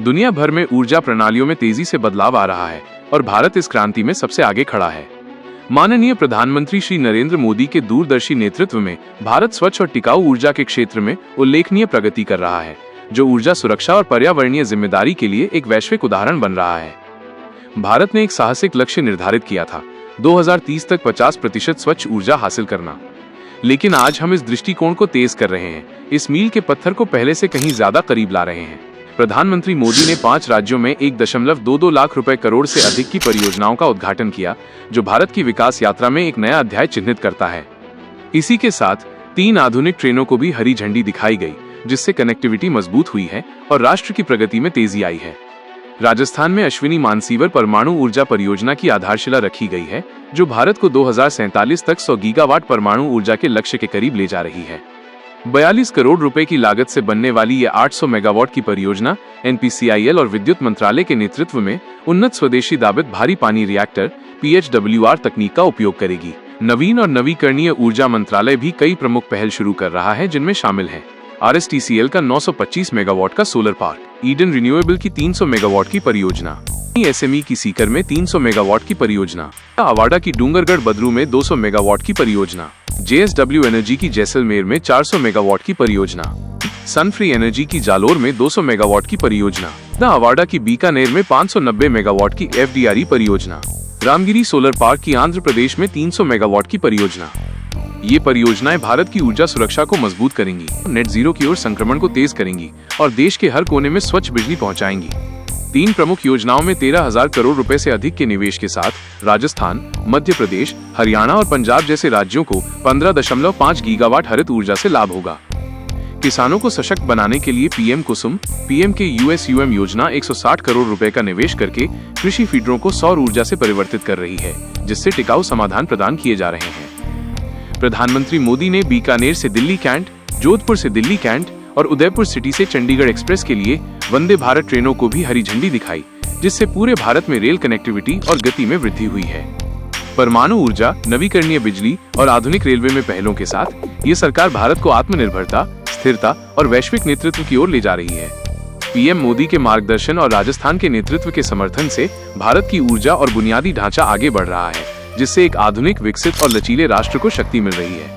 दुनिया भर में ऊर्जा प्रणालियों में तेजी से बदलाव आ रहा है और भारत इस क्रांति में सबसे आगे खड़ा है। माननीय प्रधानमंत्री श्री नरेंद्र मोदी के दूरदर्शी नेतृत्व में भारत स्वच्छ और टिकाऊ ऊर्जा के क्षेत्र में उल्लेखनीय प्रगति कर रहा है, जो ऊर्जा सुरक्षा और पर्यावरणीय जिम्मेदारी के लिए एक वैश्विक उदाहरण बन रहा है। भारत ने एक साहसिक लक्ष्य निर्धारित किया था, 2030 तक 50% स्वच्छ ऊर्जा हासिल करना। लेकिन आज हम इस दृष्टिकोण को तेज कर रहे हैं, इस मील के पत्थर को पहले से कहीं ज्यादा करीब ला रहे हैं। प्रधानमंत्री मोदी ने 5 राज्यों में 1.22 लाख रुपए करोड़ से अधिक की परियोजनाओं का उद्घाटन किया, जो भारत की विकास यात्रा में एक नया अध्याय चिन्हित करता है। इसी के साथ 3 आधुनिक ट्रेनों को भी हरी झंडी दिखाई गई, जिससे कनेक्टिविटी मजबूत हुई है और राष्ट्र की प्रगति में तेजी आई है। राजस्थान में अश्विनी मानसीवर परमाणु ऊर्जा परियोजना की आधारशिला रखी गई है, जो भारत को 2047 तक 100 गीगावाट परमाणु ऊर्जा के लक्ष्य के करीब ले जा रही है। 42 करोड़ रुपए की लागत से बनने वाली ये 800 मेगावाट की परियोजना NPCIL और विद्युत मंत्रालय के नेतृत्व में उन्नत स्वदेशी दाबित भारी पानी रिएक्टर PHWR तकनीक का उपयोग करेगी। नवीन और नवीकरणीय ऊर्जा मंत्रालय भी कई प्रमुख पहल शुरू कर रहा है, जिनमें शामिल है RSTCL का 925 मेगावाट का सोलर पार्क, ईडन रिन्यूएबल की 300 मेगावाट की परियोजना, SME की सीकर में 300 मेगावाट की परियोजना, अवाडा की डूंगरगढ़ बदरू में 200 मेगावाट की परियोजना, JSW एनर्जी की जैसलमेर में 400 मेगावाट की परियोजना, सन फ्री एनर्जी की जालोर में 200 मेगावाट की परियोजना, अवाडा की बीकानेर में 590 मेगावाट की FDRE परियोजना, रामगिरी सोलर पार्क की आंध्र प्रदेश में 300 मेगावाट की परियोजना। ये परियोजनाएं भारत की ऊर्जा सुरक्षा को मजबूत करेंगी, नेट जीरो की ओर संक्रमण को तेज करेंगी और देश के हर कोने में स्वच्छ बिजली पहुंचाएंगी। 3 प्रमुख योजनाओं में 13,000 करोड़ रुपए से अधिक के निवेश के साथ राजस्थान, मध्य प्रदेश, हरियाणा और पंजाब जैसे राज्यों को 15.5 गीगावाट हरित ऊर्जा से लाभ होगा। किसानों को सशक्त बनाने के लिए PM कुसुम, PMKUSUM योजना 160 करोड़ रुपए का निवेश करके कृषि फीडरों को सौर ऊर्जा से परिवर्तित कर रही है, जिससे टिकाऊ समाधान प्रदान किए जा रहे हैं। प्रधानमंत्री मोदी ने बीकानेर से दिल्ली कैंट, जोधपुर से दिल्ली कैंट और उदयपुर सिटी से चंडीगढ़ एक्सप्रेस के लिए वंदे भारत ट्रेनों को भी हरी झंडी दिखाई, जिससे पूरे भारत में रेल कनेक्टिविटी और गति में वृद्धि हुई है। परमाणु ऊर्जा, नवीकरणीय बिजली और आधुनिक रेलवे में पहलों के साथ ये सरकार भारत को आत्मनिर्भरता, स्थिरता और वैश्विक नेतृत्व की ओर ले जा रही है। PM मोदी के मार्गदर्शन और राजस्थान के नेतृत्व के समर्थन से भारत की ऊर्जा और बुनियादी ढांचा आगे बढ़ रहा है, जिससे एक आधुनिक, विकसित और लचीले राष्ट्र को शक्ति मिल रही है।